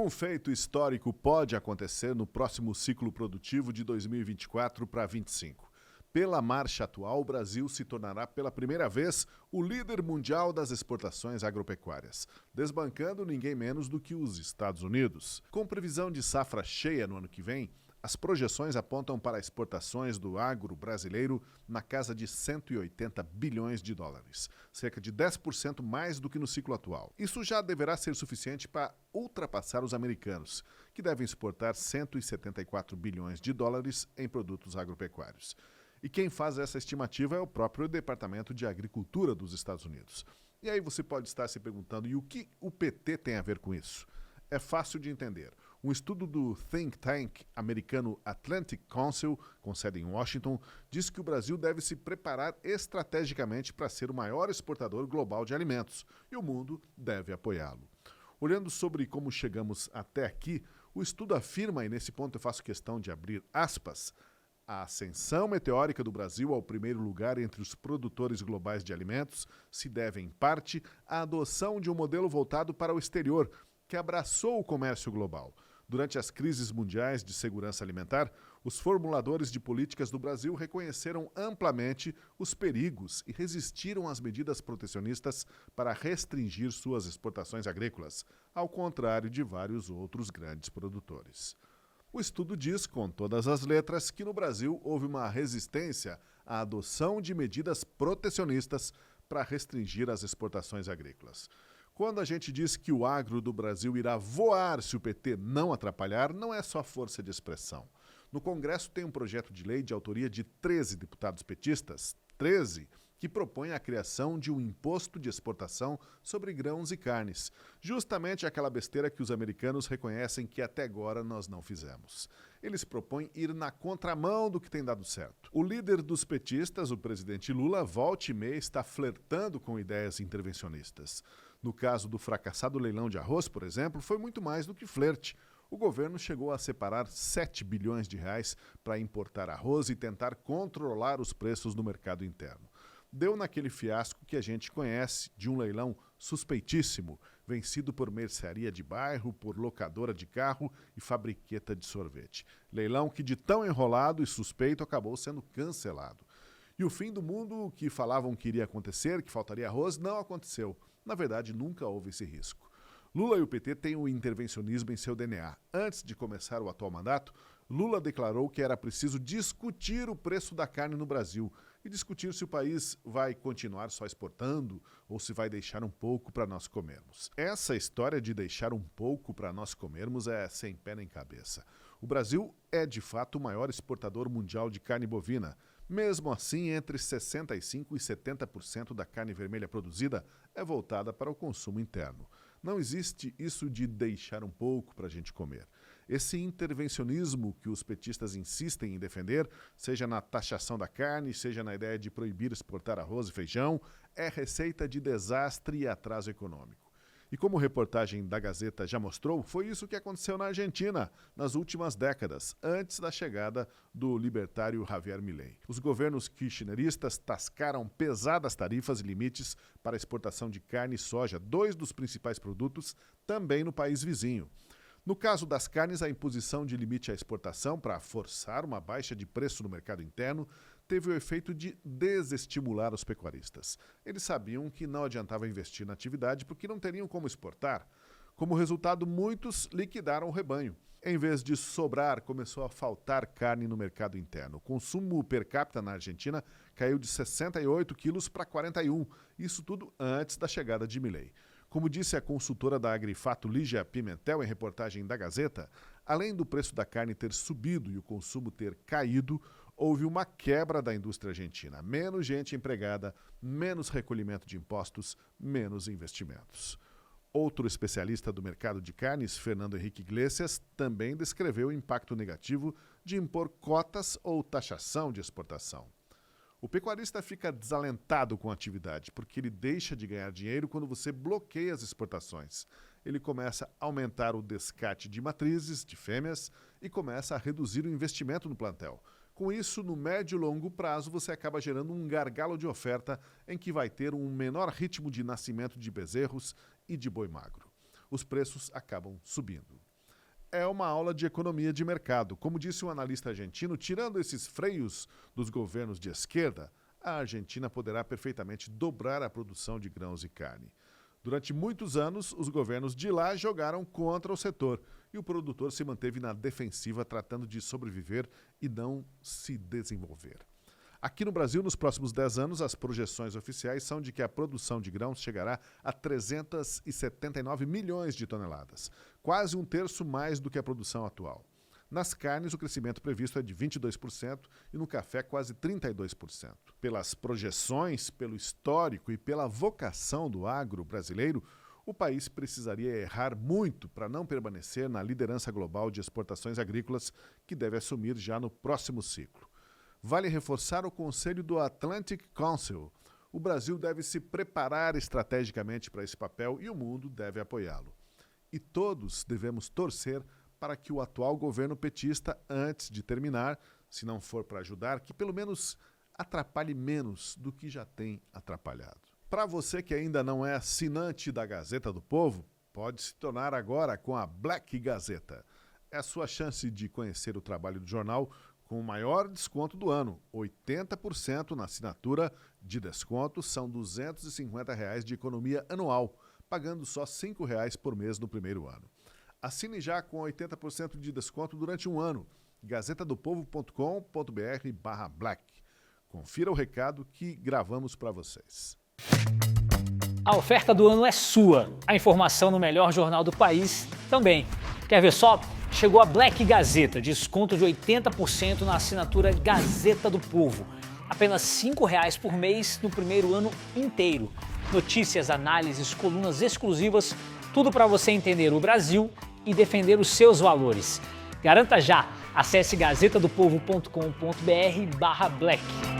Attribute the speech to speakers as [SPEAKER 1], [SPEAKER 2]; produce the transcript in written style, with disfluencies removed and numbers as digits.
[SPEAKER 1] Um feito histórico pode acontecer no próximo ciclo produtivo de 2024 para 2025. Pela marcha atual, o Brasil se tornará pela primeira vez o líder mundial das exportações agropecuárias, desbancando ninguém menos do que os Estados Unidos. Com previsão de safra cheia no ano que vem, as projeções apontam para exportações do agro brasileiro na casa de 180 bilhões de dólares, cerca de 10% mais do que no ciclo atual. Isso já deverá ser suficiente para ultrapassar os americanos, que devem exportar 174 bilhões de dólares em produtos agropecuários. E quem faz essa estimativa é o próprio Departamento de Agricultura dos Estados Unidos. E aí você pode estar se perguntando, e o que o PT tem a ver com isso? É fácil de entender. Um estudo do think tank americano Atlantic Council, com sede em Washington, diz que o Brasil deve se preparar estrategicamente para ser o maior exportador global de alimentos, e o mundo deve apoiá-lo. Olhando sobre como chegamos até aqui, o estudo afirma, e nesse ponto eu faço questão de abrir aspas, a ascensão meteórica do Brasil ao primeiro lugar entre os produtores globais de alimentos se deve, em parte, à adoção de um modelo voltado para o exterior, que abraçou o comércio global. Durante as crises mundiais de segurança alimentar, os formuladores de políticas do Brasil reconheceram amplamente os perigos e resistiram às medidas protecionistas para restringir suas exportações agrícolas, ao contrário de vários outros grandes produtores. O estudo diz, com todas as letras, que no Brasil houve uma resistência à adoção de medidas protecionistas para restringir as exportações agrícolas. Quando a gente diz que o agro do Brasil irá voar se o PT não atrapalhar, não é só força de expressão. No Congresso tem um projeto de lei de autoria de 13 deputados petistas, 13, que propõe a criação de um imposto de exportação sobre grãos e carnes. Justamente aquela besteira que os americanos reconhecem que até agora nós não fizemos. Eles propõem ir na contramão do que tem dado certo. O líder dos petistas, o presidente Lula, volta e meia está flertando com ideias intervencionistas. No caso do fracassado leilão de arroz, por exemplo, foi muito mais do que flerte. O governo chegou a separar 7 bilhões de reais para importar arroz e tentar controlar os preços no mercado interno. Deu naquele fiasco que a gente conhece de um leilão suspeitíssimo, vencido por mercearia de bairro, por locadora de carro e fabriqueta de sorvete. Leilão que de tão enrolado e suspeito acabou sendo cancelado. E o fim do mundo que falavam que iria acontecer, que faltaria arroz, não aconteceu. Na verdade, nunca houve esse risco. Lula e o PT têm o intervencionismo em seu DNA. Antes de começar o atual mandato, Lula declarou que era preciso discutir o preço da carne no Brasil e discutir se o país vai continuar só exportando ou se vai deixar um pouco para nós comermos. Essa história de deixar um pouco para nós comermos é sem pé nem cabeça. O Brasil é, de fato, o maior exportador mundial de carne bovina. Mesmo assim, entre 65% e 70% da carne vermelha produzida é voltada para o consumo interno. Não existe isso de deixar um pouco para a gente comer. Esse intervencionismo que os petistas insistem em defender, seja na taxação da carne, seja na ideia de proibir exportar arroz e feijão, é receita de desastre e atraso econômico. E como a reportagem da Gazeta já mostrou, foi isso que aconteceu na Argentina nas últimas décadas, antes da chegada do libertário Javier Milei. Os governos kirchneristas tascaram pesadas tarifas e limites para a exportação de carne e soja, dois dos principais produtos, também no país vizinho. No caso das carnes, a imposição de limite à exportação para forçar uma baixa de preço no mercado interno teve o efeito de desestimular os pecuaristas. Eles sabiam que não adiantava investir na atividade porque não teriam como exportar. Como resultado, muitos liquidaram o rebanho. Em vez de sobrar, começou a faltar carne no mercado interno. O consumo per capita na Argentina caiu de 68 quilos para 41. Isso tudo antes da chegada de Milei. Como disse a consultora da Agrifato Lígia Pimentel em reportagem da Gazeta, além do preço da carne ter subido e o consumo ter caído, houve uma quebra da indústria argentina. Menos gente empregada, menos recolhimento de impostos, menos investimentos. Outro especialista do mercado de carnes, Fernando Henrique Iglesias, também descreveu o impacto negativo de impor cotas ou taxação de exportação. O pecuarista fica desalentado com a atividade, porque ele deixa de ganhar dinheiro quando você bloqueia as exportações. Ele começa a aumentar o descarte de matrizes, de fêmeas, e começa a reduzir o investimento no plantel. Com isso, no médio e longo prazo, você acaba gerando um gargalo de oferta em que vai ter um menor ritmo de nascimento de bezerros e de boi magro. Os preços acabam subindo. é uma aula de economia de mercado. Como disse um analista argentino, tirando esses freios dos governos de esquerda, a Argentina poderá perfeitamente dobrar a produção de grãos e carne. Durante muitos anos, os governos de lá jogaram contra o setor e o produtor se manteve na defensiva, tratando de sobreviver e não se desenvolver. Aqui no Brasil, nos próximos 10 anos, as projeções oficiais são de que a produção de grãos chegará a 379 milhões de toneladas, quase um terço mais do que a produção atual. Nas carnes, o crescimento previsto é de 22% e no café quase 32%. Pelas projeções, pelo histórico e pela vocação do agro brasileiro, o país precisaria errar muito para não permanecer na liderança global de exportações agrícolas que deve assumir já no próximo ciclo. Vale reforçar o conselho do Atlantic Council. O Brasil deve se preparar estrategicamente para esse papel e o mundo deve apoiá-lo. E todos devemos torcer para que o atual governo petista, antes de terminar, se não for para ajudar, que pelo menos atrapalhe menos do que já tem atrapalhado. Para você que ainda não é assinante da Gazeta do Povo, pode se tornar agora com a Black Gazeta. É a sua chance de conhecer o trabalho do jornal com o maior desconto do ano, 80% na assinatura de desconto, são R$ 250 de economia anual, pagando só R$ 5 por mês no primeiro ano. Assine já com 80% de desconto durante um ano, gazetadopovo.com.br/black. Confira o recado que gravamos para vocês.
[SPEAKER 2] A oferta do ano é sua, a informação no melhor jornal do país também. Quer ver só? Chegou a Black Gazeta, desconto de 80% na assinatura Gazeta do Povo. Apenas R$ 5 por mês no primeiro ano inteiro. Notícias, análises, colunas exclusivas, tudo para você entender o Brasil e defender os seus valores. Garanta já! Acesse gazetadopovo.com.br/black.